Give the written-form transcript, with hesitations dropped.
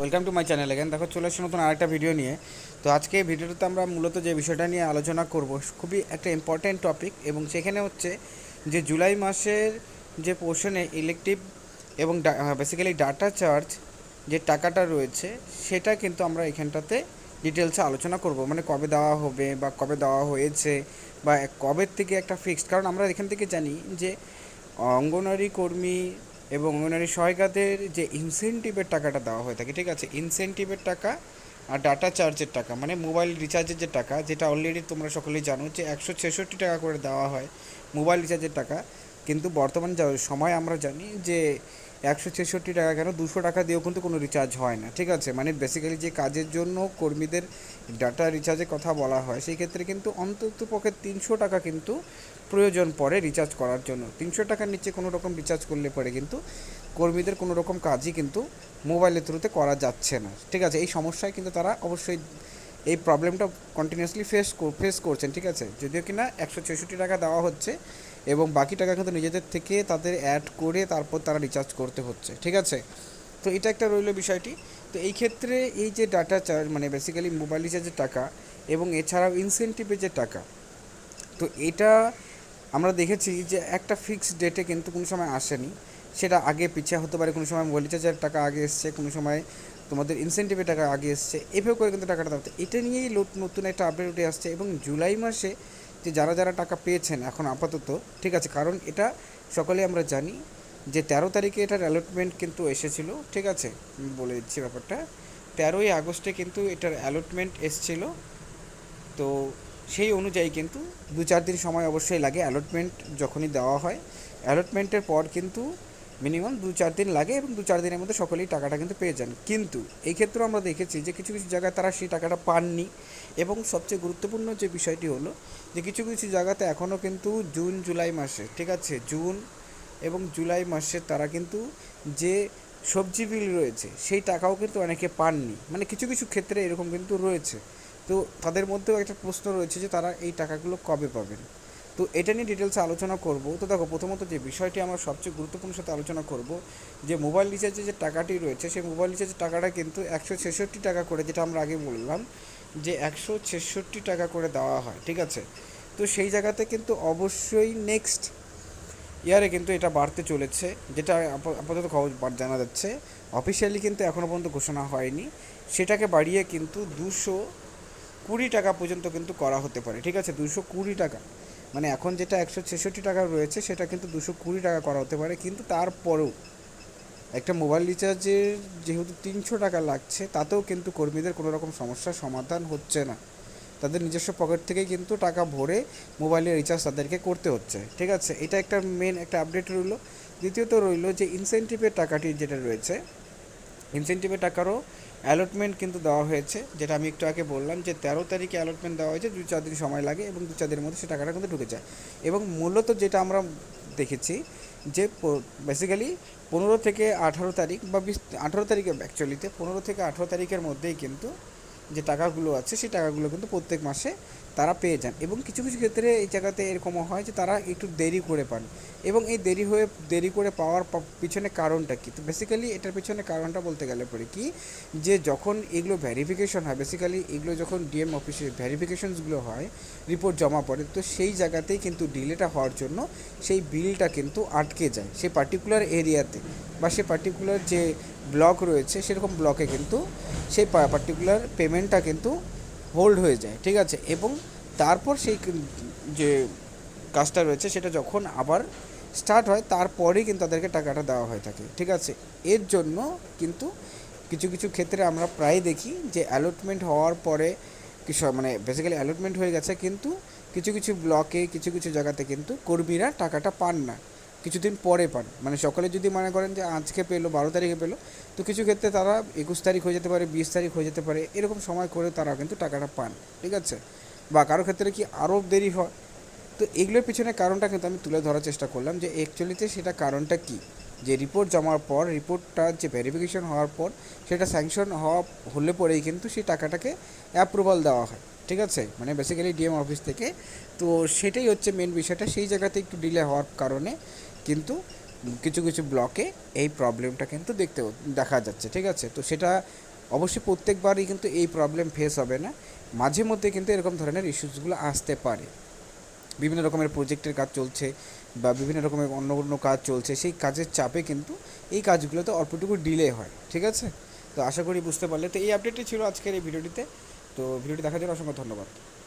Welcome to my channel again. দেখো চলে এসেছি নতুন আরেকটা ভিডিও নিয়ে। তো আজকে এই ভিডিওটাতে আমরা মূলত যে বিষয়টা নিয়ে আলোচনা করব খুবই একটা ইম্পর্ট্যান্ট টপিক, এবং সেখানে হচ্ছে যে জুলাই মাসের যে পোর্শনে ইলেকটিভ এবং বেসিক্যালি ডাটা চার্জ যে টাকাটা রয়েছে সেটা কিন্তু আমরা এখানটাতে ডিটেলসে আলোচনা করব। মানে কবে দেওয়া হবে বা কবে দেওয়া হয়েছে বা কবে থেকে একটা ফিক্সড, কারণ আমরা এখান থেকে জানি যে অঙ্গনওয়াড়ি কর্মী এবং অঙ্গনওয়াড়ি সহায়িকাদের যে ইনসেন্টিভের টাকাটা দেওয়া হয়ে থাকে, ঠিক আছে, ইনসেন্টিভের টাকা আর ডাটা চার্জের টাকা, মানে মোবাইল রিচার্জের যে টাকা, যেটা অলরেডি তোমরা সকলেই জানো যে 166 টাকা করে দেওয়া হয় মোবাইল রিচার্জের টাকা। কিন্তু বর্তমান সময় আমরা জানি যে 166 টাকা কেন, 200 টাকা দিয়েও কিন্তু কোনো রিচার্জ হয় না, ঠিক আছে। মানে বেসিক্যালি যে কাজের জন্য কর্মীদের ডাটা রিচার্জের কথা বলা হয় সেই ক্ষেত্রে কিন্তু অন্তত পক্ষে 300 টাকা কিন্তু প্রয়োজন পড়ে রিচার্জ করার জন্য। 300 টাকার নিচে কোনো রকম রিচার্জ করলে পরে কিন্তু কর্মীদের কোনো রকম কাজই কিন্তু মোবাইলের থ্রুতে করা যাচ্ছে না, ঠিক আছে। এই সমস্যায় কিন্তু তারা অবশ্যই এই প্রবলেমটা কন্টিনিউয়াসলি ফেস করছেন, ঠিক আছে। যদিও কিনা 166 টাকা দেওয়া হচ্ছে এবং বাকি টাকা কিন্তু নিজেদের থেকে তাদের অ্যাড করে তারপর তারা রিচার্জ করতে হচ্ছে, ঠিক আছে। তো এটা একটা রইল বিষয়টি। তো এই ক্ষেত্রে এই যে ডাটা চার্জ মানে বেসিক্যালি মোবাইল রিচার্জের টাকা এবং এছাড়াও ইনসেন্টিভের যে টাকা, তো এটা আমরা দেখেছি যে একটা ফিক্সড ডেটে কিন্তু কোনো সময় আসেনি, সেটা আগে পিছিয়ে হতে পারে। কোনো সময় মোবাইল রিচার্জের টাকা আগে এসছে, কোনো সময় তোমাদের ইনসেন্টিভের টাকা আগে এসছে, এভাবে করে কিন্তু টাকাটা দেওয়া হতো। এটা নিয়েই নতুন একটা আপডেট উঠে আসছে এবং জুলাই মাসে যে যারা যারা টাকা পেয়েছেন এখন আপাতত, ঠিক আছে, কারণ এটা সকলেই আমরা জানি যে 13 তারিখে এটার অ্যালটমেন্ট কিন্তু এসেছিল, ঠিক আছে। আমি বলে দিচ্ছি ব্যাপারটা, 13ই আগস্টে কিন্তু এটার অ্যালটমেন্ট এসেছিলো। তো সেই অনুযায়ী কিন্তু 2-4 দিন সময় অবশ্যই লাগে অ্যালটমেন্ট যখনই দেওয়া হয়। অ্যালটমেন্টের পর কিন্তু মিনিমাম 2-4 দিন লাগে এবং 2-4 দিনের মধ্যে সকলেই টাকাটা কিন্তু পেয়ে যান। কিন্তু এই ক্ষেত্রেও আমরা দেখেছি যে কিছু কিছু জায়গায় তারা সেই টাকাটা পাননি, এবং সবচেয়ে গুরুত্বপূর্ণ যে বিষয়টি হলো যে কিছু কিছু জায়গাতে এখনও কিন্তু জুন জুলাই মাসে, ঠিক আছে, জুন এবং জুলাই মাসে তারা কিন্তু যে সবজি বিল রয়েছে সেই টাকাও কিন্তু অনেকে পাননি। মানে কিছু কিছু ক্ষেত্রে এরকম কিন্তু রয়েছে। তো তাদের মধ্যেও একটা প্রশ্ন রয়েছে যে তারা এই টাকাগুলো কবে পাবেন। তো এটা নিয়ে ডিটেলসে আলোচনা করব। তো দেখো, প্রথমত যে বিষয়টি আমরা সবচেয়ে গুরুত্বপূর্ণ সাথে আলোচনা করব যে মোবাইল রিচার্জের যে টাকাটি রয়েছে সেই মোবাইল রিচার্জের টাকাটা কিন্তু 166 টাকা করে, যেটা আমরা আগে বললাম যে 166 টাকা করে দেওয়া হয়, ঠিক আছে। তো সেই জায়গাতে কিন্তু অবশ্যই নেক্সট ইয়ারে কিন্তু এটা বাড়তে চলেছে, যেটা আপাতত খবর জানা যাচ্ছে। অফিসিয়ালি কিন্তু এখনও পর্যন্ত ঘোষণা হয়নি। সেটাকে বাড়িয়ে কিন্তু 220 টাকা পর্যন্ত কিন্তু করা হতে পারে, ঠিক আছে। 220 টাকা, মানে এখন যেটা 166 টাকা রয়েছে সেটা কিন্তু 220 টাকা করা হতে পারে। কিন্তু তারপরেও একটা মোবাইল রিচার্জের যেহেতু 300 টাকা লাগছে, তাতেও কিন্তু কর্মীদের কোনো রকম সমস্যার সমাধান হচ্ছে না। তাদের নিজস্ব পকেট থেকেই কিন্তু টাকা ভরে মোবাইলের রিচার্জ তাদেরকে করতে হচ্ছে, ঠিক আছে। এটা একটা মেন একটা আপডেট রইল। দ্বিতীয়ত রইল যে ইনসেন্টিভের টাকাটি যেটা রয়েছে, ইনসেন্টিভের টাকারও অ্যালটমেন্ট কিন্তু দেওয়া হয়েছে, যেটা আমি একটু আগে বললাম যে 13 তারিখে অ্যালটমেন্ট দেওয়া হয়েছে। 2-4 দিন সময় লাগে এবং 2-4 দিনের মধ্যে সে টাকাটা কিন্তু ঢুকে যায়। এবং মূলত যেটা আমরা দেখেছি যে বেসিক্যালি 15 থেকে 18 তারিখ বা 18 তারিখে, অ্যাকচুয়ালিতে 15 থেকে 18 তারিখের মধ্যেই কিন্তু যে টাকাগুলো আছে সেই টাকাগুলো কিন্তু প্রত্যেক মাসে তারা পেয়ে যান। এবং কিছু কিছু ক্ষেত্রে এই জায়গাতে এরকমও হয় যে তারা একটু দেরি করে পান, এবং এই দেরি করে পাওয়ার পিছনে কারণটা কী। তো বেসিক্যালি এটার পিছনে কারণটা বলতে গেলে পরে কি, যে যখন এগুলো ভেরিফিকেশন হয়, বেসিক্যালি এগুলো যখন ডিএম অফিসে ভেরিফিকেশনসগুলো হয়, রিপোর্ট জমা পড়ে, তো সেই জায়গাতেই কিন্তু ডিলেটা হওয়ার জন্য সেই বিলটা কিন্তু আটকে যায় সেই পার্টিকুলার এরিয়াতে, বা সেই পার্টিকুলার যে ব্লক রয়েছে সেরকম ব্লকে কিন্তু সেই পার্টিকুলার পেমেন্টটা কিন্তু হোল্ড হয়ে যায়, ঠিক আছে। এবং তারপর সেই যে কাজটা রয়েছে সেটা যখন আবার স্টার্ট হয় তারপরেই কিন্তু তাদেরকে টাকাটা দেওয়া হয়ে থাকে, ঠিক আছে। এর জন্য কিন্তু কিছু কিছু ক্ষেত্রে আমরা প্রায় দেখি যে অ্যালটমেন্ট হওয়ার পরে কিছু মানে বেসিক্যালি অ্যালটমেন্ট হয়ে গেছে, কিন্তু কিছু কিছু ব্লকে কিছু কিছু জায়গাতে কিন্তু কর্মীরা টাকাটা পান না, কিছুদিন পরে পান। মানে সকালে যদি মনে করেন যে আজকে পেলো, 12 তারিখে পেলো, তো কিছু ক্ষেত্রে তারা 21 তারিখ হয়ে যেতে পারে, 20 তারিখ হয়ে যেতে পারে, এরকম সময় করে তারা কিন্তু টাকাটা পান, ঠিক আছে। বা কারো ক্ষেত্রে কি আরও দেরি হয়। তো এগুলোর পিছনে কারণটা কিন্তু আমি তুলে ধরার চেষ্টা করলাম যে অ্যাকচুয়ালিতে সেটা কারণটা কী, যে রিপোর্ট জমার পর, রিপোর্টটা যে ভেরিফিকেশন হওয়ার পর সেটা স্যাংশন হলে পরেই কিন্তু সেই টাকাটাকে অ্যাপ্রুভাল দেওয়া হয়, ঠিক আছে, মানে বেসিক্যালি ডিএম অফিস থেকে। তো সেটাই হচ্ছে মেন বিষয়টা। সেই জায়গাতে একটু ডিলে হওয়ার কারণে কিন্তু কিছু কিছু ব্লকে এই প্রবলেমটা কিন্তু দেখা যাচ্ছে, ঠিক আছে। তো সেটা অবশ্যই প্রত্যেকবারই কিন্তু এই প্রবলেম ফেস হবে না, মাঝে মধ্যে কিন্তু এরকম ধরনের ইস্যুসগুলো আসতে পারে। বিভিন্ন রকমের প্রজেক্টের কাজ চলছে বা বিভিন্ন রকমের অন্য অন্য কাজ চলছে, সেই কাজের চাপে কিন্তু এই কাজগুলোতে অল্পটুকু ডিলে হয়, ঠিক আছে? তো আশা করি বুঝতে পারলে। তো এই আপডেটটি ছিল আজকের এই ভিডিওটিতে। তো ভিডিওটি দেখার জন্য অসংখ্য ধন্যবাদ।